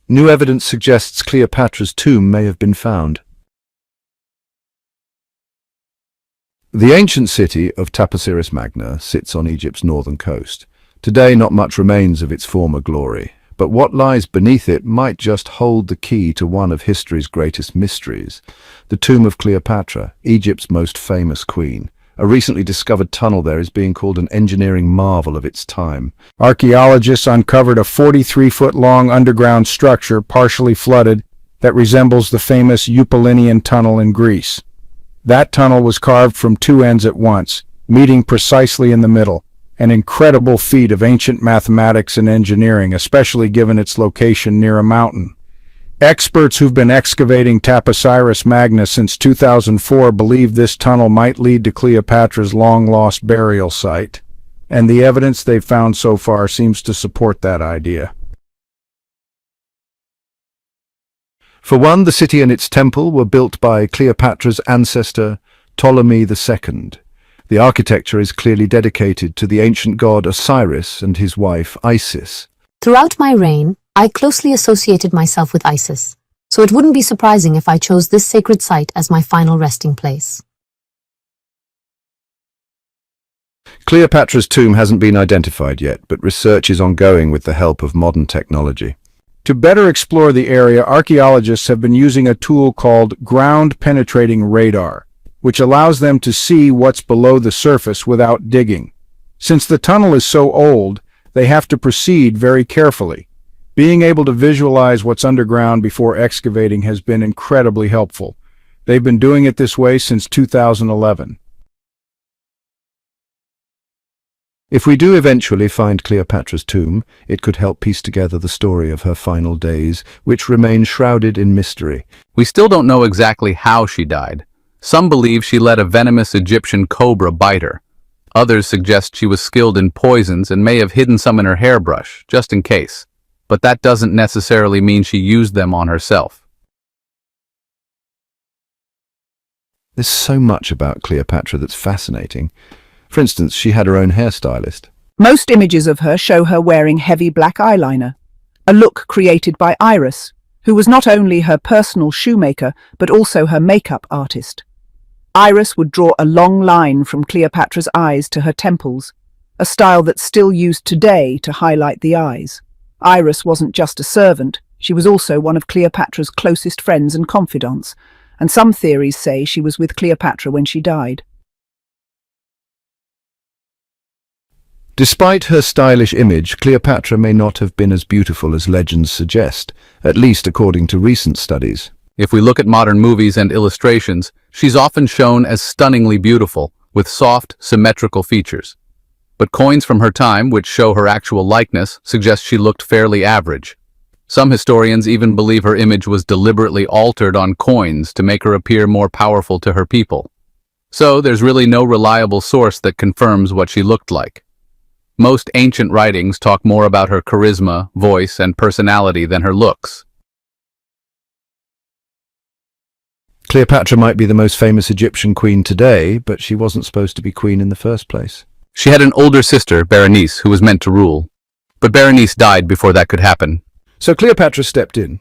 New evidence suggests Cleopatra's tomb may have been found. The ancient city of Taposiris Magna sits on Egypt's northern coast. Today, not much remains of its former glory, but what lies beneath it might just hold the key to one of history's greatest mysteries: the tomb of Cleopatra, Egypt's most famous queen. A recently discovered tunnel there is being called an engineering marvel of its time. Archaeologists uncovered a 43-foot-long underground structure partially flooded that resembles the famous Eupalinian tunnel in Greece. That tunnel was carved from two ends at once, meeting precisely in the middle, an incredible feat of ancient mathematics and engineering, especially given its location near a mountain. Experts who've been excavating Taposiris Magna since 2004 believe this tunnel might lead to Cleopatra's long-lost burial site, and the evidence they've found so far seems to support that idea. For one, the city and its temple were built by Cleopatra's ancestor, Ptolemy II. The architecture is clearly dedicated to the ancient god Osiris and his wife Isis. Throughout my reign, I closely associated myself with Isis, so it wouldn't be surprising if I chose this sacred site as my final resting place. Cleopatra's tomb hasn't been identified yet, but research is ongoing with the help of modern technology. To better explore the area, archaeologists have been using a tool called ground-penetrating radar, which allows them to see what's below the surface without digging. Since the tunnel is so old, they have to proceed very carefully. Being able to visualize what's underground before excavating has been incredibly helpful. They've been doing it this way since 2011. If we do eventually find Cleopatra's tomb, it could help piece together the story of her final days, which remain shrouded in mystery. We still don't know exactly how she died. Some believe she let a venomous Egyptian cobra bite her. Others suggest she was skilled in poisons and may have hidden some in her hairbrush, just in case. But that doesn't necessarily mean she used them on herself. There's so much about Cleopatra that's fascinating. For instance, she had her own hairstylist. Most images of her show her wearing heavy black eyeliner, a look created by Iris, who was not only her personal shoemaker but also her makeup artist. Iris would draw a long line from Cleopatra's eyes to her temples, a style that's still used today to highlight the eyes. Iris wasn't just a servant, she was also one of Cleopatra's closest friends and confidants, and some theories say she was with Cleopatra when she died. Despite her stylish image, Cleopatra may not have been as beautiful as legends suggest, at least according to recent studies. If we look at modern movies and illustrations, she's often shown as stunningly beautiful, with soft, symmetrical features. But coins from her time, which show her actual likeness, suggest she looked fairly average. Some historians even believe her image was deliberately altered on coins to make her appear more powerful to her people. So there's really no reliable source that confirms what she looked like. Most ancient writings talk more about her charisma, voice, and personality than her looks. Cleopatra might be the most famous Egyptian queen today, but she wasn't supposed to be queen in the first place. She had an older sister, Berenice, who was meant to rule. But Berenice died before that could happen. So Cleopatra stepped in.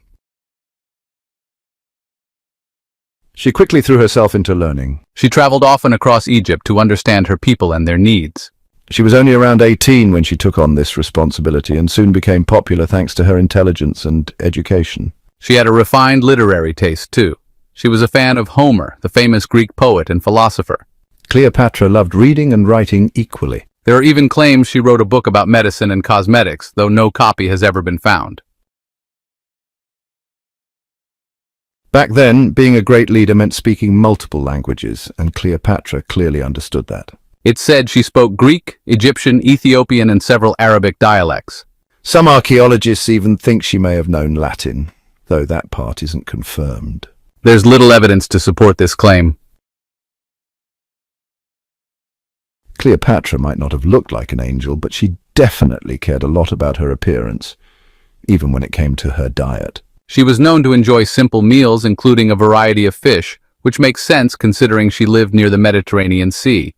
She quickly threw herself into learning. She traveled often across Egypt to understand her people and their needs. She was only around 18 when she took on this responsibility and soon became popular thanks to her intelligence and education. She had a refined literary taste, too. She was a fan of Homer, the famous Greek poet and philosopher. Cleopatra loved reading and writing equally. There are even claims she wrote a book about medicine and cosmetics, though no copy has ever been found. Back then, being a great leader meant speaking multiple languages, and Cleopatra clearly understood that. It's said she spoke Greek, Egyptian, Ethiopian, and several Arabic dialects. Some archaeologists even think she may have known Latin, though that part isn't confirmed. There's little evidence to support this claim. Cleopatra might not have looked like an angel, but she definitely cared a lot about her appearance, even when it came to her diet. She was known to enjoy simple meals, including a variety of fish, which makes sense considering she lived near the Mediterranean Sea.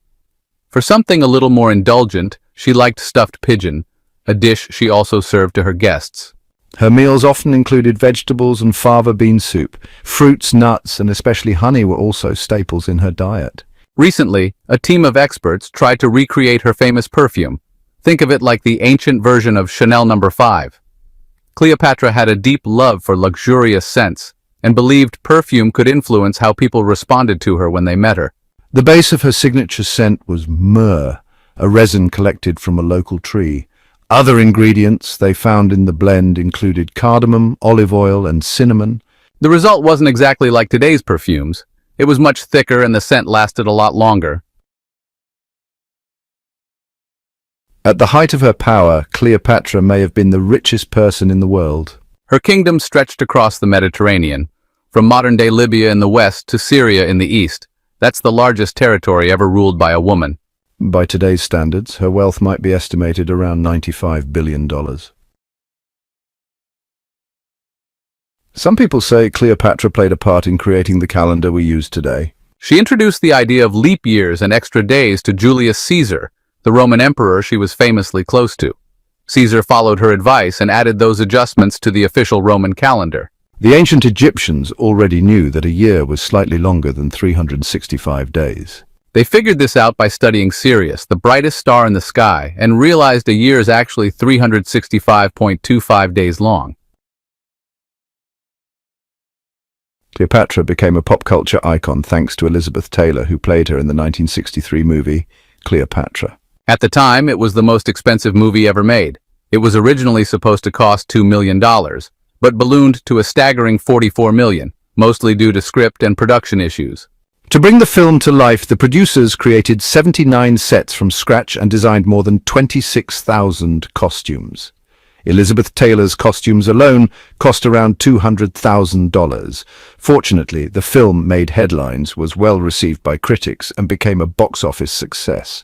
For something a little more indulgent, she liked stuffed pigeon, a dish she also served to her guests. Her meals often included vegetables and fava bean soup. Fruits, nuts, and especially honey were also staples in her diet. Recently, a team of experts tried to recreate her famous perfume. Think of it like the ancient version of Chanel No. 5. Cleopatra had a deep love for luxurious scents and believed perfume could influence how people responded to her when they met her. The base of her signature scent was myrrh, a resin collected from a local tree. Other ingredients they found in the blend included cardamom, olive oil, and cinnamon. The result wasn't exactly like today's perfumes. It was much thicker and the scent lasted a lot longer. At the height of her power, Cleopatra may have been the richest person in the world. Her kingdom stretched across the Mediterranean, from modern-day Libya in the west to Syria in the east. That's the largest territory ever ruled by a woman. By today's standards, her wealth might be estimated around $95 billion. Some people say Cleopatra played a part in creating the calendar we use today. She introduced the idea of leap years and extra days to Julius Caesar, the Roman emperor she was famously close to. Caesar followed her advice and added those adjustments to the official Roman calendar. The ancient Egyptians already knew that a year was slightly longer than 365 days. They figured this out by studying Sirius, the brightest star in the sky, and realized a year is actually 365.25 days long. Cleopatra became a pop culture icon thanks to Elizabeth Taylor, who played her in the 1963 movie Cleopatra. At the time, it was the most expensive movie ever made. It was originally supposed to cost $2 million, but ballooned to a staggering $44 million, mostly due to script and production issues. To bring the film to life, the producers created 79 sets from scratch and designed more than 26,000 costumes. Elizabeth Taylor's costumes alone cost around $200,000. Fortunately, the film made headlines, was well received by critics, and became a box office success.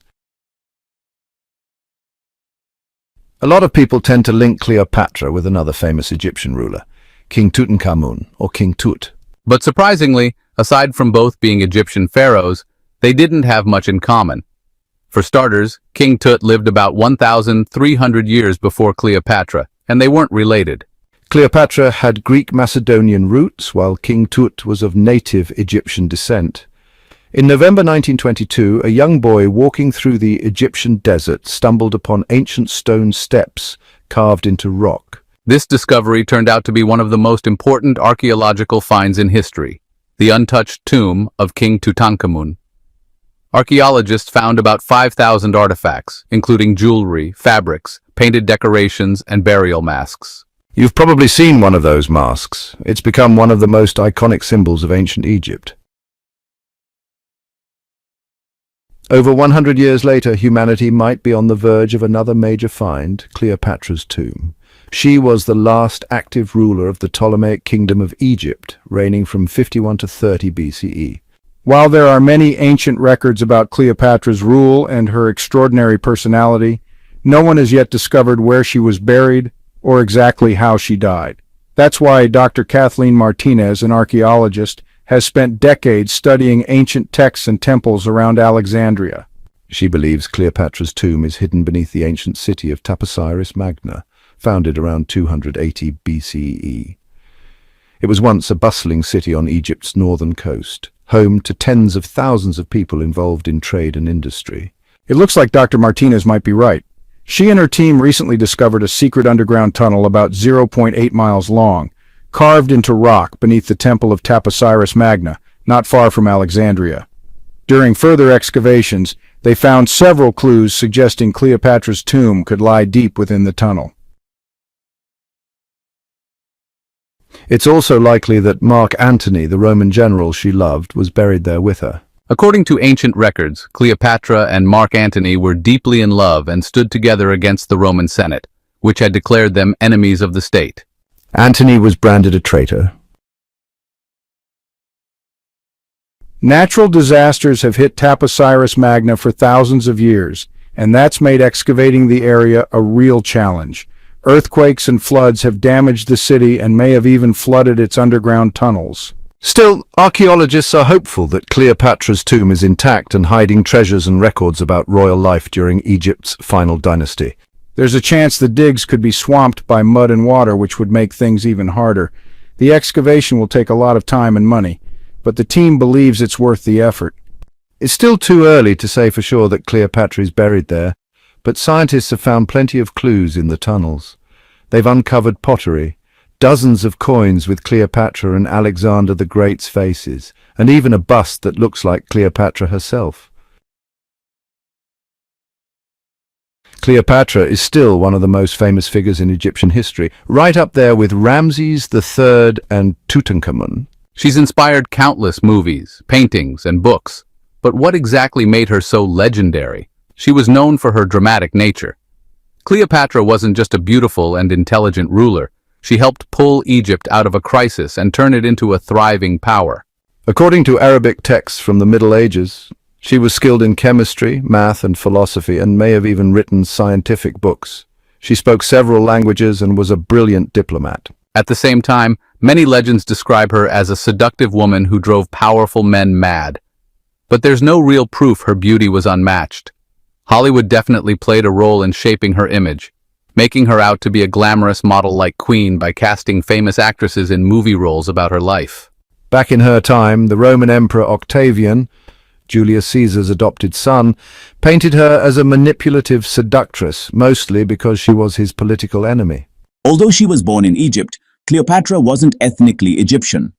A lot of people tend to link Cleopatra with another famous Egyptian ruler, King Tutankhamun, or King Tut. But surprisingly, aside from both being Egyptian pharaohs, they didn't have much in common. For starters, King Tut lived about 1,300 years before Cleopatra, and they weren't related. Cleopatra had Greek Macedonian roots, while King Tut was of native Egyptian descent. In November 1922, a young boy walking through the Egyptian desert stumbled upon ancient stone steps carved into rock. This discovery turned out to be one of the most important archaeological finds in history, the untouched tomb of King Tutankhamun. Archaeologists found about 5,000 artifacts, including jewelry, fabrics, painted decorations, and burial masks. You've probably seen one of those masks. It's become one of the most iconic symbols of ancient Egypt. Over 100 years later, humanity might be on the verge of another major find, Cleopatra's tomb. She was the last active ruler of the Ptolemaic Kingdom of Egypt, reigning from 51 to 30 BCE. While there are many ancient records about Cleopatra's rule and her extraordinary personality, no one has yet discovered where she was buried or exactly how she died. That's why Dr. Kathleen Martinez, an archaeologist, has spent decades studying ancient texts and temples around Alexandria. She believes Cleopatra's tomb is hidden beneath the ancient city of Taposiris Magna, founded around 280 BCE. It was once a bustling city on Egypt's northern coast, home to tens of thousands of people involved in trade and industry. It looks like Dr. Martinez might be right. She and her team recently discovered a secret underground tunnel about 0.8 miles long, carved into rock beneath the temple of Taposiris Magna, not far from Alexandria. During further excavations, they found several clues suggesting Cleopatra's tomb could lie deep within the tunnel. It's also likely that Mark Antony, the Roman general she loved, was buried there with her. According to ancient records, Cleopatra and Mark Antony were deeply in love and stood together against the Roman Senate, which had declared them enemies of the state. Antony was branded a traitor. Natural disasters have hit Taposiris Magna for thousands of years, and that's made excavating the area a real challenge. Earthquakes and floods have damaged the city and may have even flooded its underground tunnels. Still, archaeologists are hopeful that Cleopatra's tomb is intact and hiding treasures and records about royal life during Egypt's final dynasty. There's a chance the digs could be swamped by mud and water, which would make things even harder. The excavation will take a lot of time and money, but the team believes it's worth the effort. It's still too early to say for sure that Cleopatra is buried there, but scientists have found plenty of clues in the tunnels. They've uncovered pottery, dozens of coins with Cleopatra and Alexander the Great's faces, and even a bust that looks like Cleopatra herself. Cleopatra is still one of the most famous figures in Egyptian history, right up there with Ramses III and Tutankhamun. She's inspired countless movies, paintings, and books. But what exactly made her so legendary? She was known for her dramatic nature. Cleopatra wasn't just a beautiful and intelligent ruler. She helped pull Egypt out of a crisis and turn it into a thriving power. According to Arabic texts from the Middle Ages, she was skilled in chemistry, math, and philosophy, and may have even written scientific books. She spoke several languages and was a brilliant diplomat. At the same time, many legends describe her as a seductive woman who drove powerful men mad. But there's no real proof her beauty was unmatched. Hollywood definitely played a role in shaping her image, making her out to be a glamorous model-like queen by casting famous actresses in movie roles about her life. Back in her time, the Roman Emperor Octavian, Julius Caesar's adopted son, painted her as a manipulative seductress, mostly because she was his political enemy. Although she was born in Egypt, Cleopatra wasn't ethnically Egyptian.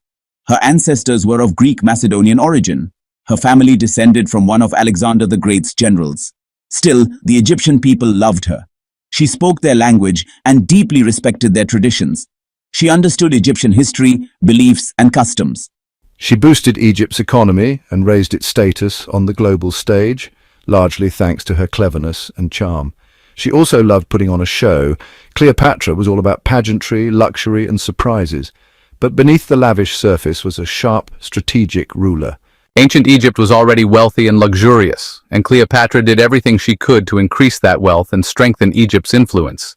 Her ancestors were of Greek Macedonian origin. Her family descended from one of Alexander the Great's generals. Still, the Egyptian people loved her. She spoke their language and deeply respected their traditions. She understood Egyptian history, beliefs, and customs. She boosted Egypt's economy and raised its status on the global stage, largely thanks to her cleverness and charm. She also loved putting on a show. Cleopatra was all about pageantry, luxury, and surprises. But beneath the lavish surface was a sharp, strategic ruler. Ancient Egypt was already wealthy and luxurious, and Cleopatra did everything she could to increase that wealth and strengthen Egypt's influence.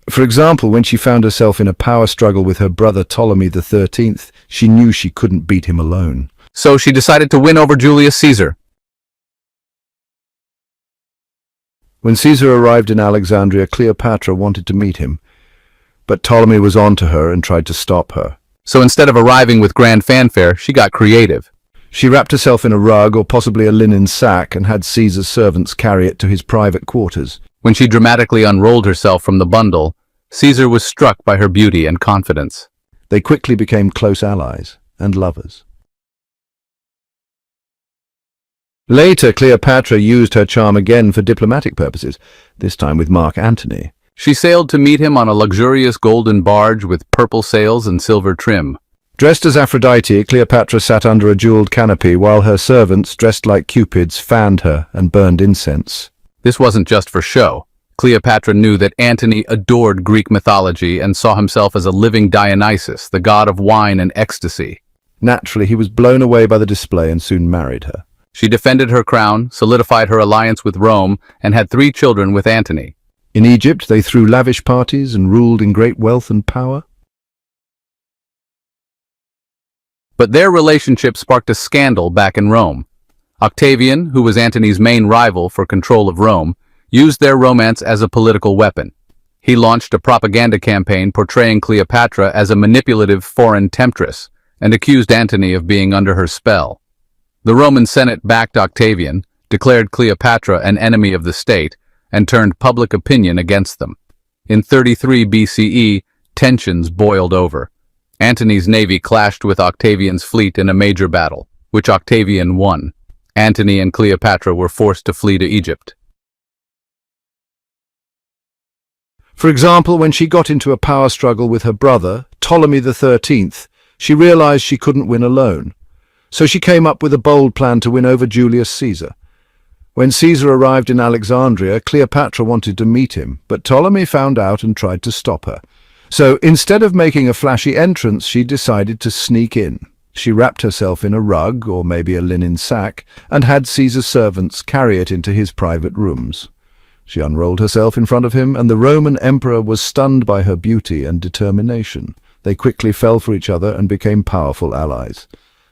For example, when she found herself in a power struggle with her brother Ptolemy XIII, she knew she couldn't beat him alone. So she decided to win over Julius Caesar. When Caesar arrived in Alexandria, Cleopatra wanted to meet him, but Ptolemy was on to her and tried to stop her. So instead of arriving with grand fanfare, she got creative. She wrapped herself in a rug or possibly a linen sack and had Caesar's servants carry it to his private quarters. When she dramatically unrolled herself from the bundle, Caesar was struck by her beauty and confidence. They quickly became close allies and lovers. Later, Cleopatra used her charm again for diplomatic purposes, this time with Mark Antony. She sailed to meet him on a luxurious golden barge with purple sails and silver trim. Dressed as Aphrodite, Cleopatra sat under a jeweled canopy while her servants, dressed like cupids, fanned her and burned incense. This wasn't just for show. Cleopatra knew that Antony adored Greek mythology and saw himself as a living Dionysus, the god of wine and ecstasy. Naturally, he was blown away by the display and soon married her. She defended her crown, solidified her alliance with Rome, and had 3 children with Antony. In Egypt, they threw lavish parties and ruled in great wealth and power. But their relationship sparked a scandal back in Rome. Octavian, who was Antony's main rival for control of Rome, used their romance as a political weapon. He launched a propaganda campaign portraying Cleopatra as a manipulative foreign temptress and accused Antony of being under her spell. The Roman Senate backed Octavian, declared Cleopatra an enemy of the state, and turned public opinion against them. In 33 BCE, tensions boiled over. Antony's navy clashed with Octavian's fleet in a major battle, which Octavian won. Antony and Cleopatra were forced to flee to Egypt. For example, when she got into a power struggle with her brother, Ptolemy XIII, she realized she couldn't win alone. So she came up with a bold plan to win over Julius Caesar. When Caesar arrived in Alexandria, Cleopatra wanted to meet him, but Ptolemy found out and tried to stop her. So instead of making a flashy entrance, she decided to sneak in. She wrapped herself in a rug, or maybe a linen sack, and had Caesar's servants carry it into his private rooms. She unrolled herself in front of him, and the Roman emperor was stunned by her beauty and determination. They quickly fell for each other and became powerful allies.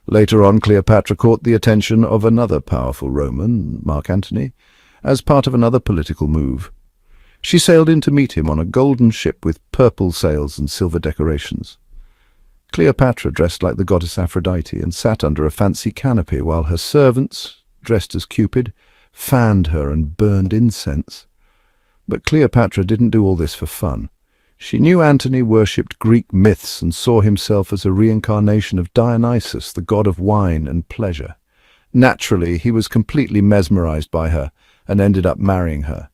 Later on, Cleopatra caught the attention of another powerful Roman, Mark Antony, as part of another political move. She sailed in to meet him on a golden ship with purple sails and silver decorations. Cleopatra dressed like the goddess Aphrodite and sat under a fancy canopy while her servants, dressed as Cupid, fanned her and burned incense. But Cleopatra didn't do all this for fun. She knew Antony worshipped Greek myths and saw himself as a reincarnation of Dionysus, the god of wine and pleasure. Naturally, he was completely mesmerized by her and ended up marrying her.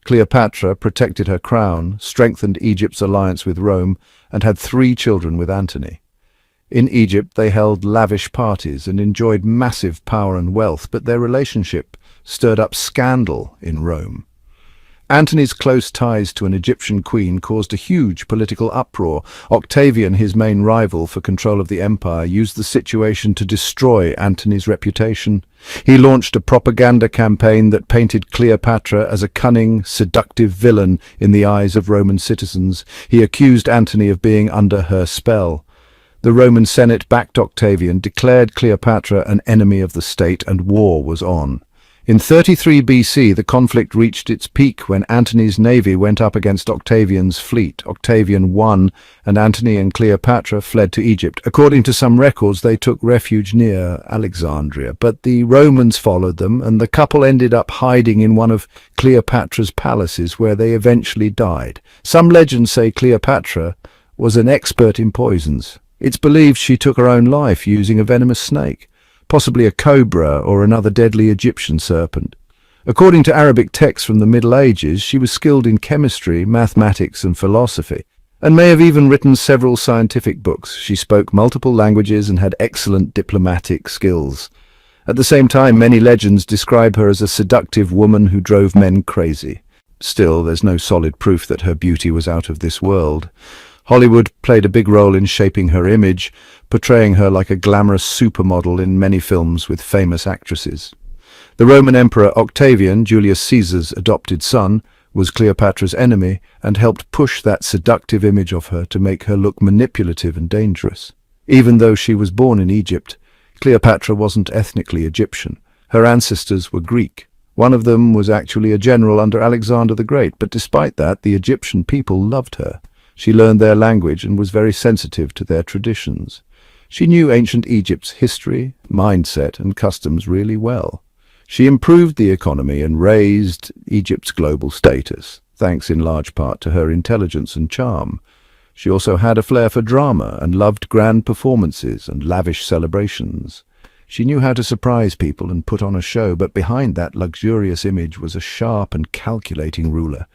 Cleopatra protected her crown, strengthened Egypt's alliance with Rome, and had 3 children with Antony. In Egypt, they held lavish parties and enjoyed massive power and wealth, but their relationship stirred up scandal in Rome. Antony's close ties to an Egyptian queen caused a huge political uproar. Octavian, his main rival for control of the empire, used the situation to destroy Antony's reputation. He launched a propaganda campaign that painted Cleopatra as a cunning, seductive villain in the eyes of Roman citizens. He accused Antony of being under her spell. The Roman Senate backed Octavian, declared Cleopatra an enemy of the state, and war was on. In 33 BC, the conflict reached its peak when Antony's navy went up against Octavian's fleet. Octavian won, and Antony and Cleopatra fled to Egypt. According to some records, they took refuge near Alexandria, but the Romans followed them, and the couple ended up hiding in one of Cleopatra's palaces, where they eventually died. Some legends say Cleopatra was an expert in poisons. It's believed she took her own life using a venomous snake, possibly a cobra or another deadly Egyptian serpent. According to Arabic texts from the Middle Ages, she was skilled in chemistry, mathematics and philosophy, and may have even written several scientific books. She spoke multiple languages and had excellent diplomatic skills. At the same time, many legends describe her as a seductive woman who drove men crazy. Still, there's no solid proof that her beauty was out of this world. Hollywood played a big role in shaping her image, portraying her like a glamorous supermodel in many films with famous actresses. The Roman Emperor Octavian, Julius Caesar's adopted son, was Cleopatra's enemy and helped push that seductive image of her to make her look manipulative and dangerous. Even though she was born in Egypt, Cleopatra wasn't ethnically Egyptian. Her ancestors were Greek. One of them was actually a general under Alexander the Great, but despite that, the Egyptian people loved her. She learned their language and was very sensitive to their traditions. She knew ancient Egypt's history, mindset, and customs really well. She improved the economy and raised Egypt's global status, thanks in large part to her intelligence and charm. She also had a flair for drama and loved grand performances and lavish celebrations. She knew how to surprise people and put on a show, but behind that luxurious image was a sharp and calculating ruler.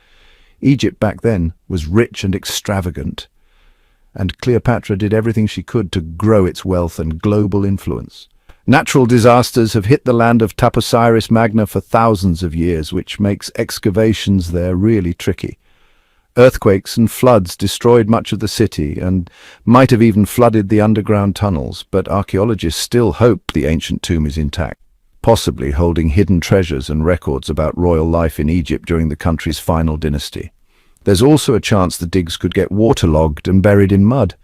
Egypt back then was rich and extravagant, and Cleopatra did everything she could to grow its wealth and global influence. Natural disasters have hit the land of Taposiris Magna for thousands of years, which makes excavations there really tricky. Earthquakes and floods destroyed much of the city and might have even flooded the underground tunnels, but archaeologists still hope the ancient tomb is intact, possibly holding hidden treasures and records about royal life in Egypt during the country's final dynasty. There's also a chance the digs could get waterlogged and buried in mud.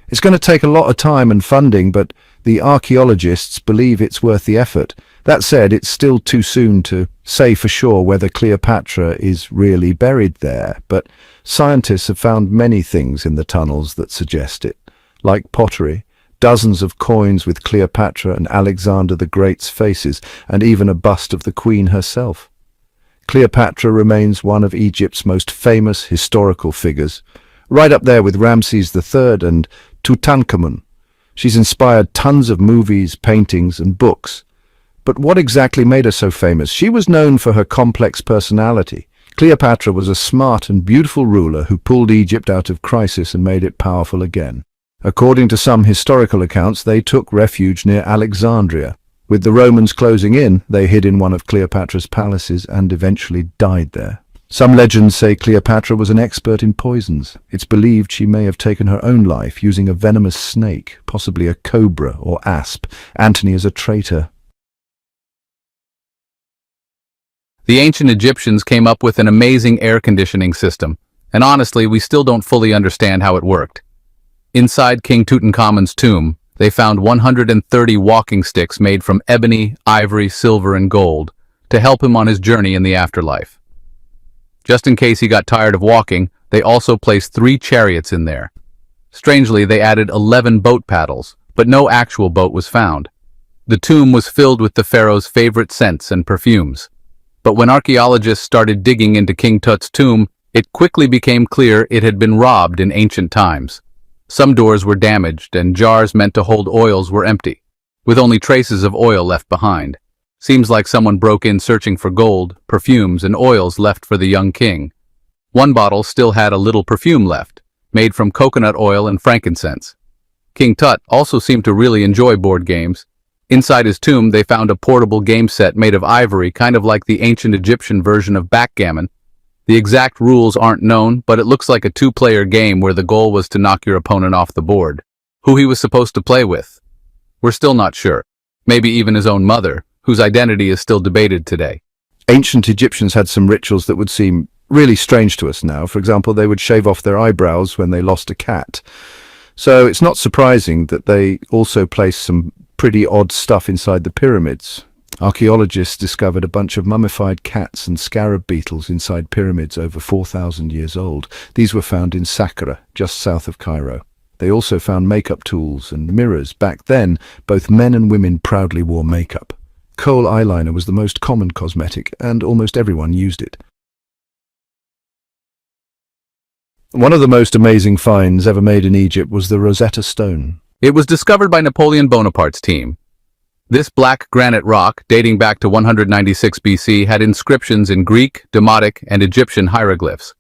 It's going to take a lot of time and funding, but the archaeologists believe it's worth the effort. That said, it's still too soon to say for sure whether Cleopatra is really buried there, but scientists have found many things in the tunnels that suggest it, like pottery, dozens of coins with Cleopatra and Alexander the Great's faces, and even a bust of the Queen herself. Cleopatra remains one of Egypt's most famous historical figures, right up there with Ramses III and Tutankhamun. She's inspired tons of movies, paintings, and books. But what exactly made her so famous? She was known for her complex personality. Cleopatra was a smart and beautiful ruler who pulled Egypt out of crisis and made it powerful again. According to some historical accounts, they took refuge near Alexandria. With the Romans closing in, they hid in one of Cleopatra's palaces and eventually died there. Some legends say Cleopatra was an expert in poisons. It's believed she may have taken her own life using a venomous snake, possibly a cobra or asp. Antony is a traitor. The ancient Egyptians came up with an amazing air conditioning system, and honestly, we still don't fully understand how it worked. Inside King Tutankhamun's tomb, they found 130 walking sticks made from ebony, ivory, silver, and gold, to help him on his journey in the afterlife. Just in case he got tired of walking, they also placed 3 chariots in there. Strangely, they added 11 boat paddles, but no actual boat was found. The tomb was filled with the pharaoh's favorite scents and perfumes. But when archaeologists started digging into King Tut's tomb, it quickly became clear it had been robbed in ancient times. Some doors were damaged and jars meant to hold oils were empty, with only traces of oil left behind. Seems like someone broke in searching for gold, perfumes, and oils left for the young king. One bottle still had a little perfume left, made from coconut oil and frankincense. King Tut also seemed to really enjoy board games. Inside his tomb, they found a portable game set made of ivory, kind of like the ancient Egyptian version of backgammon. The exact rules aren't known, but it looks like a 2-player game where the goal was to knock your opponent off the board. Who he was supposed to play with? We're still not sure. Maybe even his own mother, whose identity is still debated today. Ancient Egyptians had some rituals that would seem really strange to us now. For example, they would shave off their eyebrows when they lost a cat. So it's not surprising that they also placed some pretty odd stuff inside the pyramids. Archaeologists discovered a bunch of mummified cats and scarab beetles inside pyramids over 4,000 years old. These were found in Saqqara, just south of Cairo. They also found makeup tools and mirrors. Back then, both men and women proudly wore makeup. Kohl eyeliner was the most common cosmetic, and almost everyone used it. One of the most amazing finds ever made in Egypt was the Rosetta Stone. It was discovered by Napoleon Bonaparte's team. This black granite rock, dating back to 196 BC, had inscriptions in Greek, Demotic, and Egyptian hieroglyphs.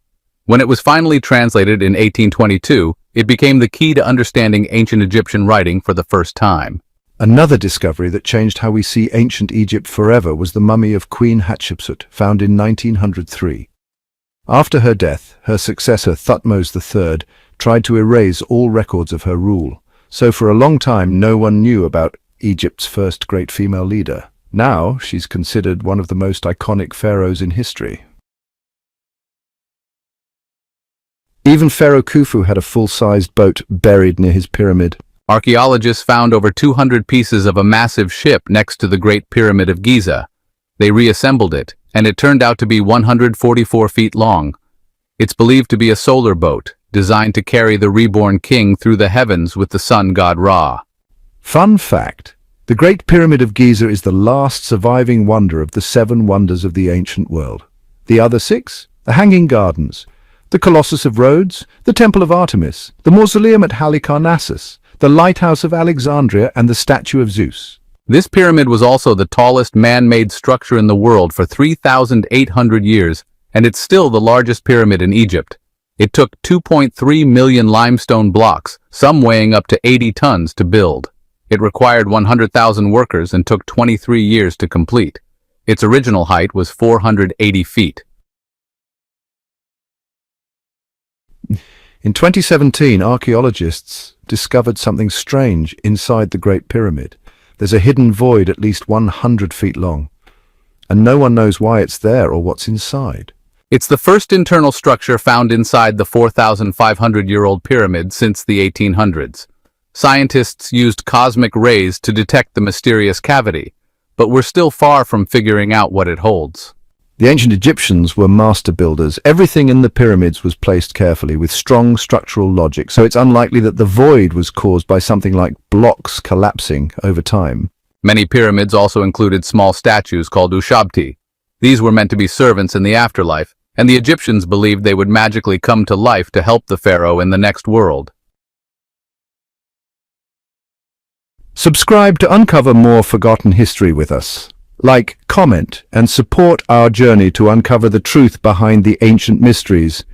When it was finally translated in 1822, it became the key to understanding ancient Egyptian writing for the first time. Another discovery that changed how we see ancient Egypt forever was the mummy of Queen Hatshepsut, found in 1903. After her death, her successor Thutmose III tried to erase all records of her rule. So for a long time, no one knew about Egypt's first great female leader. Now, she's considered one of the most iconic pharaohs in history. Even Pharaoh Khufu had a full-sized boat buried near his pyramid. Archaeologists found over 200 pieces of a massive ship next to the Great Pyramid of Giza. They reassembled it, and it turned out to be 144 feet long. It's believed to be a solar boat, designed to carry the reborn king through the heavens with the sun god Ra. Fun fact, the Great Pyramid of Giza is the last surviving wonder of the 7 wonders of the ancient world. The other 6? The Hanging Gardens, the Colossus of Rhodes, the Temple of Artemis, the Mausoleum at Halicarnassus, the Lighthouse of Alexandria, and the Statue of Zeus. This pyramid was also the tallest man-made structure in the world for 3,800 years, and it's still the largest pyramid in Egypt. It took 2.3 million limestone blocks, some weighing up to 80 tons, to build. It required 100,000 workers and took 23 years to complete. Its original height was 480 feet. In 2017, archaeologists discovered something strange inside the Great Pyramid. There's a hidden void at least 100 feet long, and no one knows why it's there or what's inside. It's the first internal structure found inside the 4,500-year-old pyramid since the 1800s. Scientists used cosmic rays to detect the mysterious cavity, but we're still far from figuring out what it holds. The ancient Egyptians were master builders. Everything in the pyramids was placed carefully with strong structural logic, so it's unlikely that the void was caused by something like blocks collapsing over time. Many pyramids also included small statues called ushabti. These were meant to be servants in the afterlife, and the Egyptians believed they would magically come to life to help the pharaoh in the next world. Subscribe to uncover more forgotten history with us. Like, comment, and support our journey to uncover the truth behind the ancient mysteries.